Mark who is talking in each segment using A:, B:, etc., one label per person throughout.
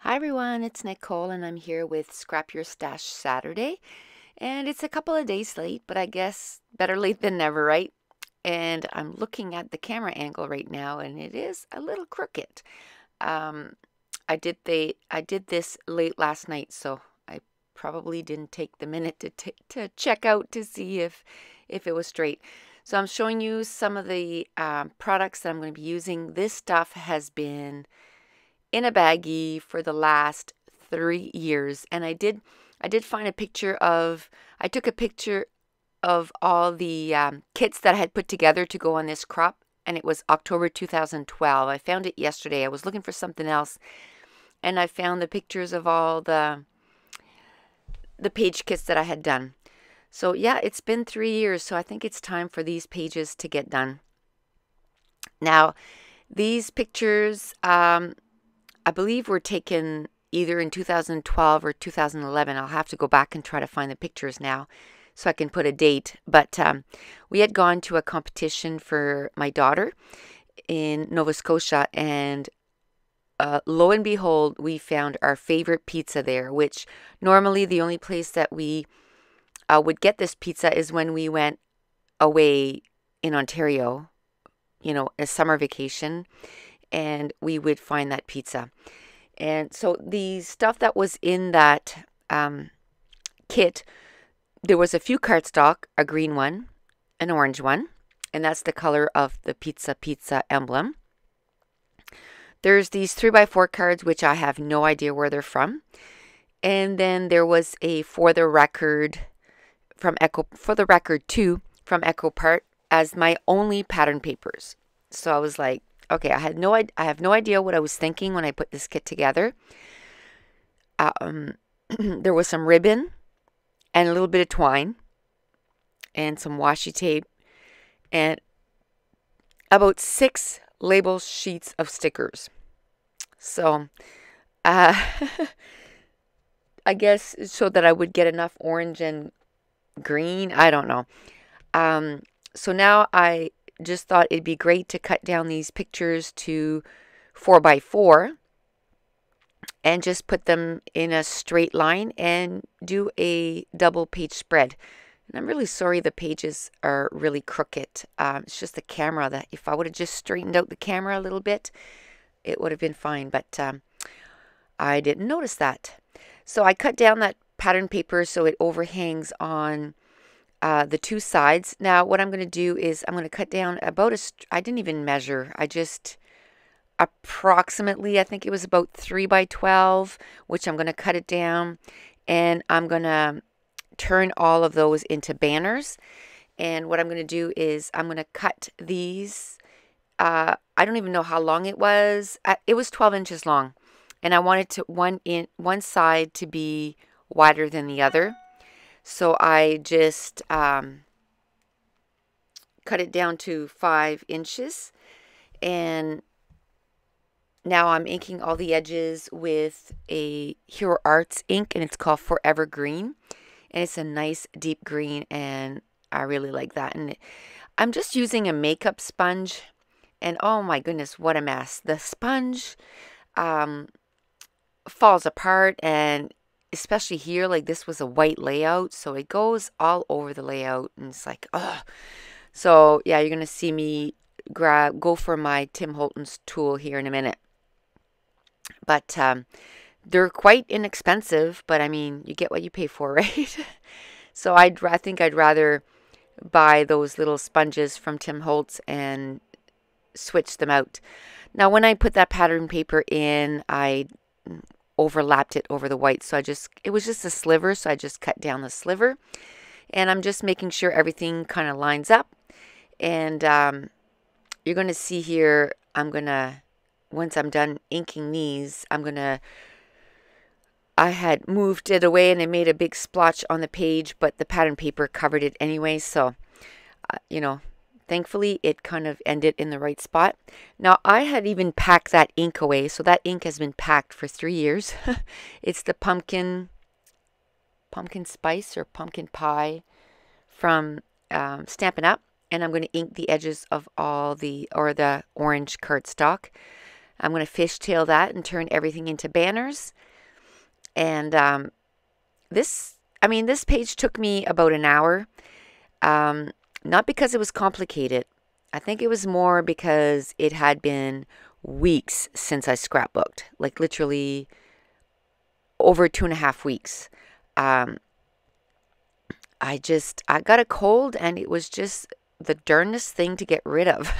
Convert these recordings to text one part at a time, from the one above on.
A: Hi everyone, it's Nicole and I'm here with Scrap Your Stash Saturday. And it's a couple of days late, but I guess better late than never, right? And I'm looking at the camera angle right now and it is a little crooked. Um, I did this late last night, so I probably didn't take the minute to check out to see if it was straight. So I'm showing you some of the products that I'm going to be using. This stuff has been in a baggie for the last 3 years, and I did find a picture of I took a picture of all the kits that I had put together to go on this crop, and it was October 2012. I found it yesterday. I was looking for something else, and I found the pictures of all the page kits that I had done. So yeah, it's been 3 years, so I think it's time for these pages to get done. Now, these pictures, I believe were taken either in 2012 or 2011. I'll have to go back and try to find the pictures now so I can put a date. But we had gone to a competition for my daughter in Nova Scotia, and lo and behold, we found our favorite pizza there, which normally the only place that we would get this pizza is when we went away in Ontario, a summer vacation, and we would find that pizza. And so the stuff that was in that kit, there was a few cardstock, a green one, an orange one, and that's the color of the pizza emblem. There's these 3x4 cards, which I have no idea where they're from. And then there was a For the Record 2 from Echo Part as my only pattern papers. So I was like, okay, I have no idea what I was thinking when I put this kit together. There was some ribbon and a little bit of twine and some washi tape and about 6 label sheets of stickers. So I guess so that I would get enough orange and green. I don't know. So now I just thought it'd be great to cut down these pictures to 4x4 and just put them in a straight line and do a double page spread. And I'm really sorry the pages are really crooked. It's just the camera that if I would have just straightened out the camera a little bit, it would have been fine. But I didn't notice that. So I cut down that pattern paper so it overhangs on the 2 sides. Now what I'm going to do is I'm going to cut down about I didn't even measure. I just approximately, I think it was about 3x12, which I'm going to cut it down, and I'm going to turn all of those into banners. And what I'm going to do is I'm going to cut these. I don't even know how long it was. It was 12 inches long, and I wanted one side to be wider than the other. So I just cut it down to 5 inches, and now I'm inking all the edges with a Hero Arts ink, and it's called Forever Green, and it's a nice deep green, and I really like that. And I'm just using a makeup sponge, and oh my goodness, what a mess. The sponge falls apart, and especially here, like this was a white layout, so it goes all over the layout, and it's like, oh. So yeah, you're gonna see me go for my Tim Hortons tool here in a minute. But they're quite inexpensive, but I mean, you get what you pay for, right? So I think I'd rather buy those little sponges from Tim Holtz and switch them out. Now, when I put that pattern paper in, I overlapped it over the white, so it was just a sliver, so I just cut down the sliver, and I'm just making sure everything kind of lines up. And you're going to see here, once I'm done inking these, I had moved it away and I made a big splotch on the page, but the pattern paper covered it anyway, so thankfully it kind of ended in the right spot. Now I had even packed that ink away, so that ink has been packed for 3 years. It's the pumpkin spice or pumpkin pie from Stampin' Up, and I'm going to ink the edges of the orange cardstock. I'm going to fishtail that and turn everything into banners. And this page took me about an hour. Not because it was complicated. I think it was more because it had been weeks since I scrapbooked, like literally over 2.5 weeks. I got a cold, and it was just the darnest thing to get rid of.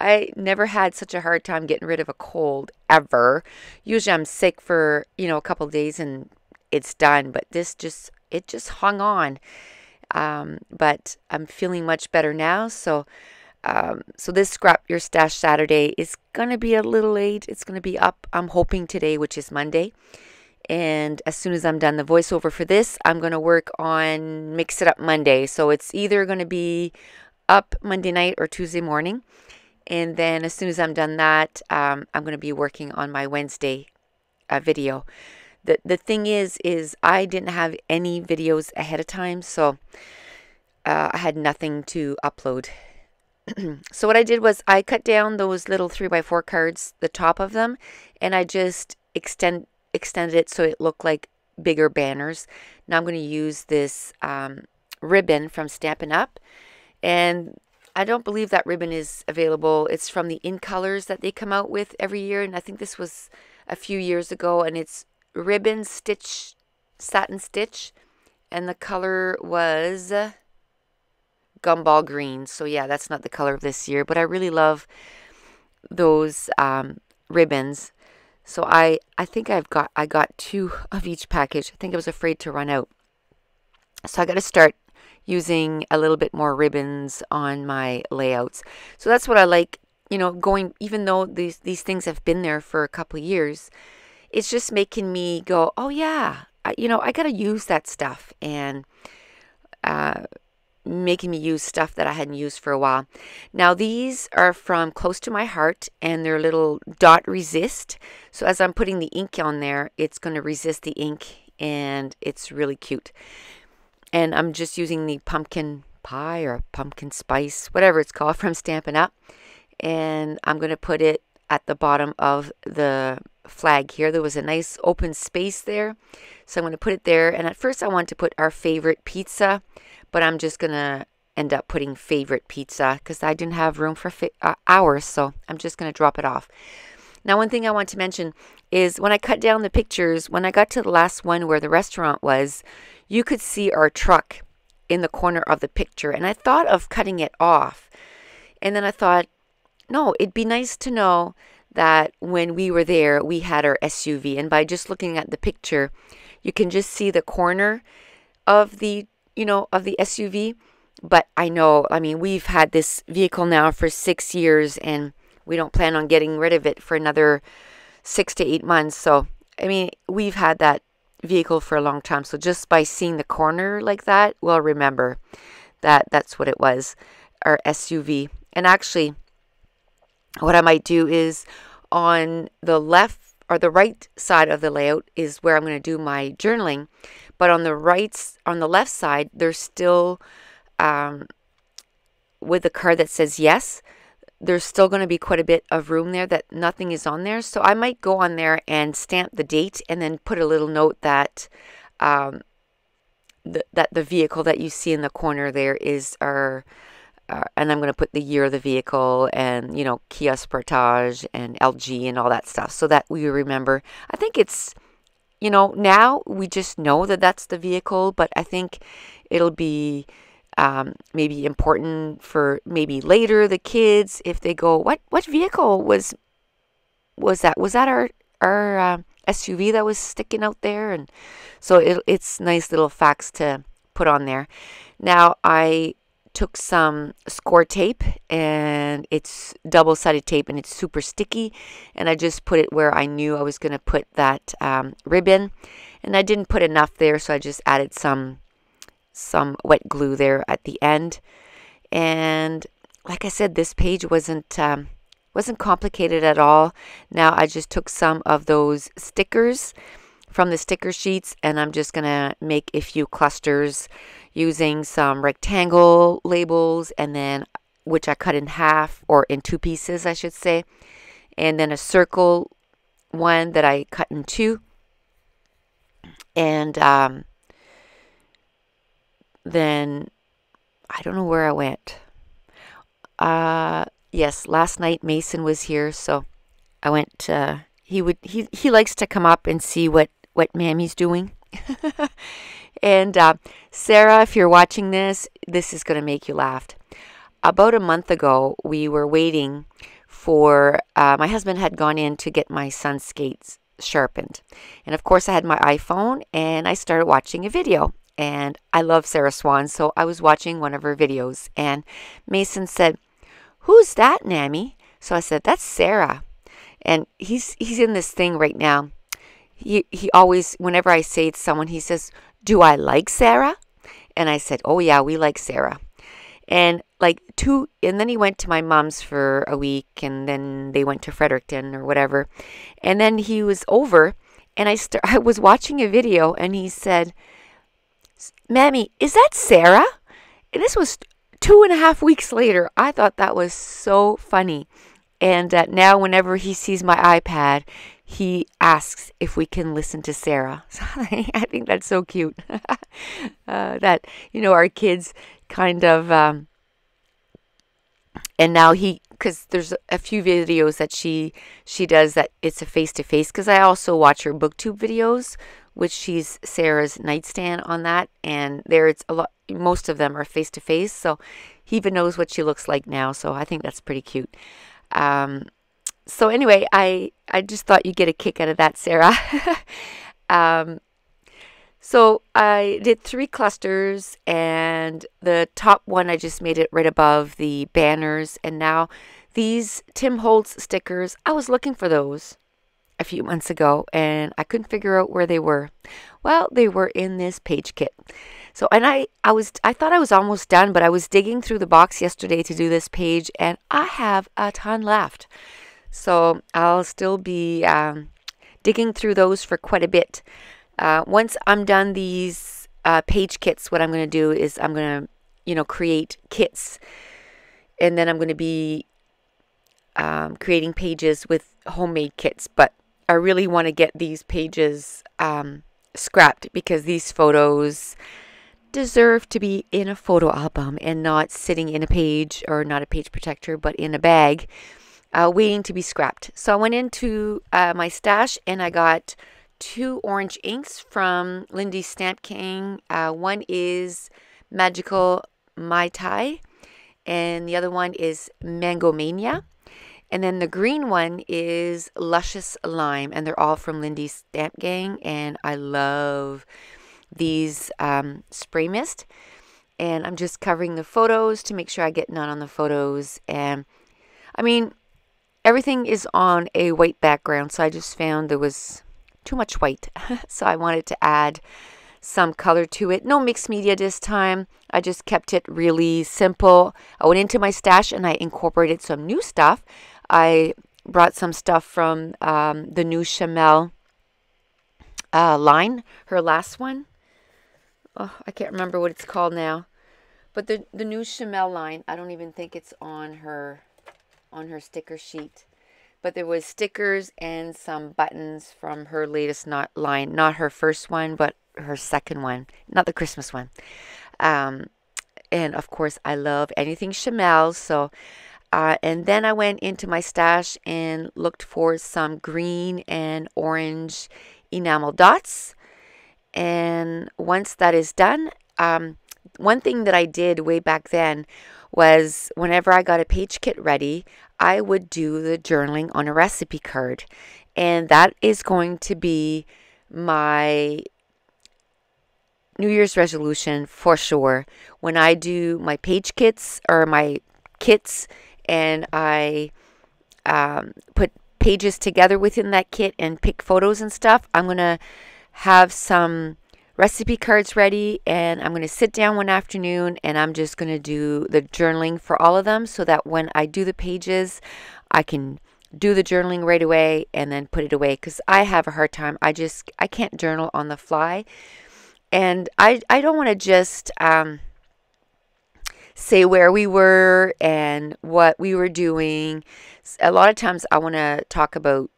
A: I never had such a hard time getting rid of a cold ever. Usually I'm sick for, a couple of days and it's done, but it just hung on. But I'm feeling much better now. So this Scrap Your Stash Saturday is going to be a little late. It's going to be up, I'm hoping today, which is Monday. And as soon as I'm done the voiceover for this, I'm going to work on Mix It Up Monday. So it's either going to be up Monday night or Tuesday morning. And then as soon as I'm done that, I'm going to be working on my Wednesday video. The thing is I didn't have any videos ahead of time, so I had nothing to upload. So what I did was I cut down those little 3x4 cards, the top of them, and I just extended it so it looked like bigger banners. Now I'm going to use this ribbon from Stampin' Up, and I don't believe that ribbon is available. It's from the In Colors that they come out with every year, and I think this was a few years ago, and it's ribbon stitch, satin stitch, and the color was gumball green. So yeah, that's not the color of this year, but I really love those ribbons. So I think I got 2 of each package. I think I was afraid to run out. So I got to start using a little bit more ribbons on my layouts. So that's what I like, going, even though these things have been there for a couple of years, it's just making me go, oh yeah, I got to use that stuff, and making me use stuff that I hadn't used for a while. Now these are from Close to My Heart, and they're little dot resist. So as I'm putting the ink on there, it's going to resist the ink, and it's really cute. And I'm just using the pumpkin pie or pumpkin spice, whatever it's called, from Stampin' Up. And I'm going to put it at the bottom of the flag here. There was a nice open space there, so I'm going to put it there. And at first I wanted to put our favorite pizza, but I'm just going to end up putting favorite pizza because I didn't have room for ours, so I'm just going to drop it off. Now, one thing I want to mention is when I cut down the pictures, when I got to the last one where the restaurant was, you could see our truck in the corner of the picture, and I thought of cutting it off. And then I thought, no, it'd be nice to know that when we were there, we had our SUV. And by just looking at the picture, you can just see the corner of the SUV. But I mean, we've had this vehicle now for 6 years, and we don't plan on getting rid of it for another 6 to 8 months. So, I mean, we've had that vehicle for a long time. So just by seeing the corner like that, we'll remember that that's what it was, our SUV. And actually, what I might do is on the left or the right side of the layout is where I'm going to do my journaling. But on the left side, there's still, with the card that says yes, there's still going to be quite a bit of room there that nothing is on there. So I might go on there and stamp the date and then put a little note that that the vehicle that you see in the corner there is our, and I'm going to put the year of the vehicle and, Kia Sportage and LG and all that stuff so that we remember. I think it's, now we just know that that's the vehicle, but I think it'll be maybe important for maybe later the kids if they go, what vehicle was that? Was that our SUV that was sticking out there? And so it's nice little facts to put on there. Now I took some score tape, and it's double-sided tape, and it's super sticky, and I just put it where I knew I was going to put that ribbon, and I didn't put enough there, so I just added some wet glue there at the end. And like I said, this page wasn't complicated at all. Now I just took some of those stickers from the sticker sheets, and I'm just gonna make a few clusters using some rectangle labels, and then which I cut in half, or in 2 pieces I should say, and then a circle one that I cut in two, and then I don't know where I went. Yes, last night Mason was here, so I went. He likes to come up and see what Mammy's doing. And Sarah, if you're watching this is going to make you laugh. About a month ago, we were waiting for, my husband had gone in to get my son's skates sharpened. And of course, I had my iPhone, and I started watching a video. And I love Sarah Swan, so I was watching one of her videos. And Mason said, "Who's that, Nammy?" So I said, "That's Sarah." And he's in this thing right now. He always, whenever I say to someone, he says, "Do I like Sarah?" And I said, "Oh yeah, we like Sarah." And and then he went to my mom's for a week, and then they went to Fredericton or whatever. And then he was over, and I was watching a video, and he said, "Mammy, is that Sarah?" And this was 2.5 weeks later. I thought that was so funny. And now whenever he sees my iPad, he asks if we can listen to Sarah. So I think that's so cute. That, our kids kind of, and now because there's a few videos that she does that it's a face-to-face, because I also watch her booktube videos, which she's Sarah's nightstand on that, and there it's a lot, most of them are face-to-face, so he even knows what she looks like now, so I think that's pretty cute. So anyway, I just thought you'd get a kick out of that, Sarah. So I did 3 clusters, and the top one I just made it right above the banners, and now these Tim Holtz stickers, I was looking for those a few months ago, and I couldn't figure out where they were. Well, they were in this page kit. So, and I thought I was almost done, but I was digging through the box yesterday to do this page, and I have a ton left. So I'll still be digging through those for quite a bit. Once I'm done these page kits, what I'm going to do is I'm going to, create kits, and then I'm going to be creating pages with homemade kits. But I really want to get these pages scrapped, because these photos deserve to be in a photo album and not sitting in a page, or not a page protector, but in a bag, waiting to be scrapped. So I went into my stash, and I got 2 orange inks from Lindy's Stamp King. One is Magical Mai Tai, and the other one is Mango Mania. And then the green one is Luscious Lime, and they're all from Lindy's Stamp Gang, and I love these spray mist. And I'm just covering the photos to make sure I get none on the photos. And I mean, everything is on a white background, so I just found there was too much white. So I wanted to add some color to it. No mixed media this time. I just kept it really simple. I went into my stash and I incorporated some new stuff. I brought some stuff from the new Chamel line, her last one. Oh, I can't remember what it's called now. But the new Chamel line, I don't even think it's on her sticker sheet. But there was stickers and some buttons from her latest line. Not her first one, but her second one. Not the Christmas one. And of course, I love anything Chamel. So, and then I went into my stash and looked for some green and orange enamel dots. And once that is done, one thing that I did way back then was whenever I got a page kit ready, I would do the journaling on a recipe card. And that is going to be my New Year's resolution for sure. When I do my page kits or my kits, and I put pages together within that kit and pick photos and stuff, I'm going to have some recipe cards ready, and I'm going to sit down one afternoon and I'm just going to do the journaling for all of them, so that when I do the pages, I can do the journaling right away and then put it away, because I have a hard time. I can't journal on the fly, and I don't want to just say where we were and what we were doing. A lot of times I want to talk about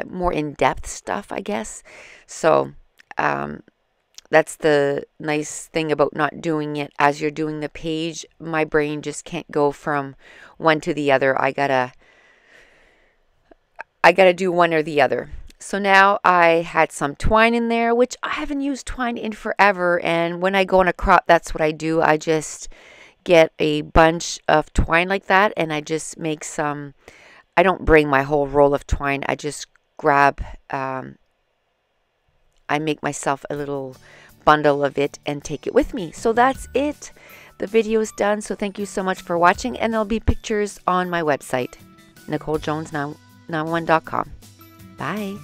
A: more in-depth stuff, I guess. So that's the nice thing about not doing it as you're doing the page. My brain just can't go from one to the other. I gotta do one or the other. So now I had some twine in there, which I haven't used twine in forever. And when I go on a crop, that's what I do. I just get a bunch of twine like that, and I just make some. I don't bring my whole roll of twine. I just grab. I make myself a little bundle of it and take it with me. So that's it. The video is done. So thank you so much for watching, and there'll be pictures on my website, NicoleJones911.com. Bye.